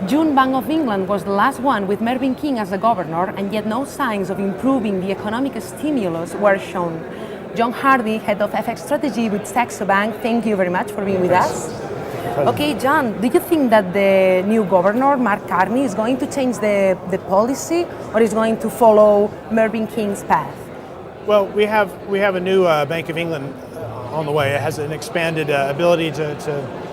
June Bank of England was the last one with Mervyn King as the governor, and yet no signs of improving the economic stimulus were shown. John Hardy, head of FX strategy with Saxo Bank, thank you very much for being with us. Okay, John, do you think that the new governor, Mark Carney, is going to change the policy, or is going to follow Mervyn King's path? Well, we have a new Bank of England on the way. It has an expanded ability to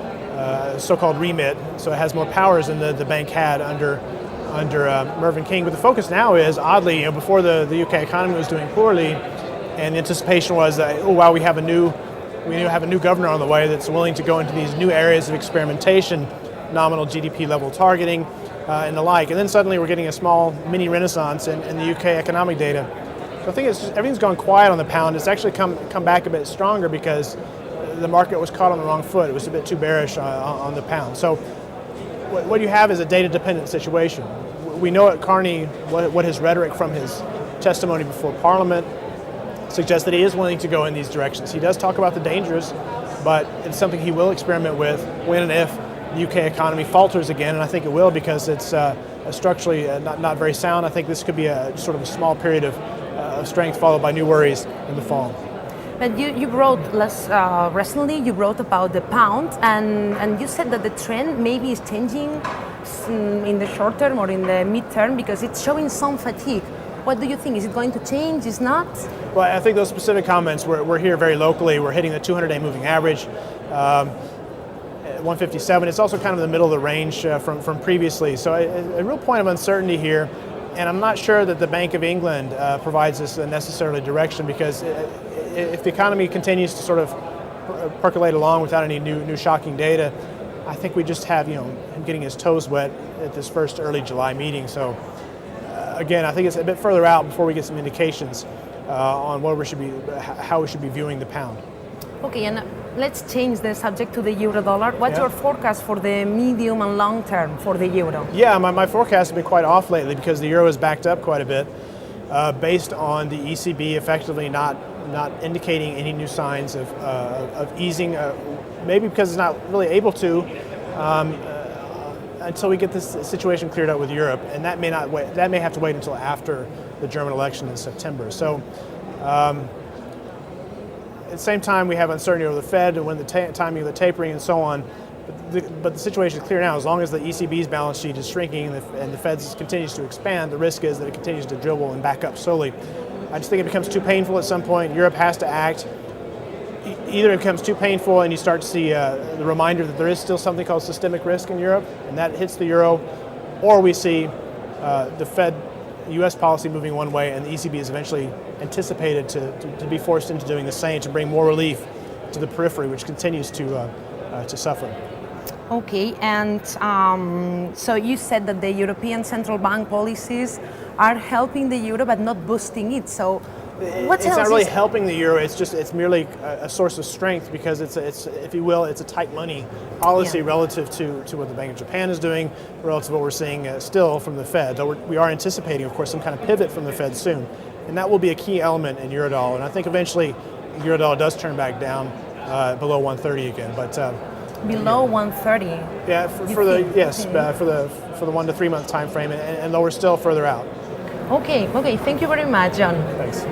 so-called remit, so it has more powers than the bank had under Mervyn King. But the focus now is, oddly, before the UK economy was doing poorly, and the anticipation was that, oh wow, we have a new governor on the way that's willing to go into these new areas of experimentation, nominal GDP level targeting, and the like. And then suddenly we're getting a small mini renaissance in the UK economic data. So I think everything's gone quiet on the pound. It's actually come back a bit stronger because the market was caught on the wrong foot. It was a bit too bearish on the pound. So what you have is a data-dependent situation. We know at Carney what his rhetoric from his testimony before Parliament suggests that he is willing to go in these directions. He does talk about the dangers, but it's something he will experiment with when and if the UK economy falters again, and I think it will because it's structurally not very sound. I think this could be a sort of a small period of strength followed by new worries in the fall. But you wrote recently, you wrote about the pound, and you said that the trend maybe is changing in the short term or in the mid-term because it's showing some fatigue. What do you think? Is it going to change? Is not? Well, I think those specific comments, we're here very locally. We're hitting the 200-day moving average, 157. It's also kind of the middle of the range from previously. So a real point of uncertainty here. And I'm not sure that the Bank of England provides us a necessarily direction, because if the economy continues to sort of percolate along without any new shocking data, I think we just have him getting his toes wet at this first early July meeting. So again, I think it's a bit further out before we get some indications on how we should be viewing the pound. Okay, and let's change the subject to the euro dollar. What's your forecast for the medium and long term for the euro? Yeah, my forecast has been quite off lately because the euro has backed up quite a bit based on the ECB effectively not indicating any new signs of easing, maybe because it's not really able to until we get this situation cleared up with Europe, and that may have to wait until after the German election in September. So at the same time, we have uncertainty over the Fed and when the timing of the tapering and so on. But the situation is clear now. As long as the ECB's balance sheet is shrinking and the Fed's continues to expand, the risk is that it continues to dribble and back up slowly. I just think it becomes too painful at some point. Europe has to act. Either it becomes too painful and you start to see the reminder that there is still something called systemic risk in Europe, and that hits the euro, or we see the Fed U.S. policy moving one way and the ECB is eventually anticipated to be forced into doing the same to bring more relief to the periphery, which continues to suffer. Okay, and so you said that the European Central Bank policies are helping the euro but not boosting it. So what it's not really helping the euro. It's merely a source of strength because it's if you will, it's a tight money policy relative to what the Bank of Japan is doing, relative to what we're seeing still from the Fed. Though we are anticipating, of course, some kind of pivot from the Fed soon, and that will be a key element in eurodollar. And I think eventually eurodollar does turn back down below 130 again, but. Below 130. Yeah, for the 1 to 3 month time frame, and lower still further out. Okay. Thank you very much, John. Thanks.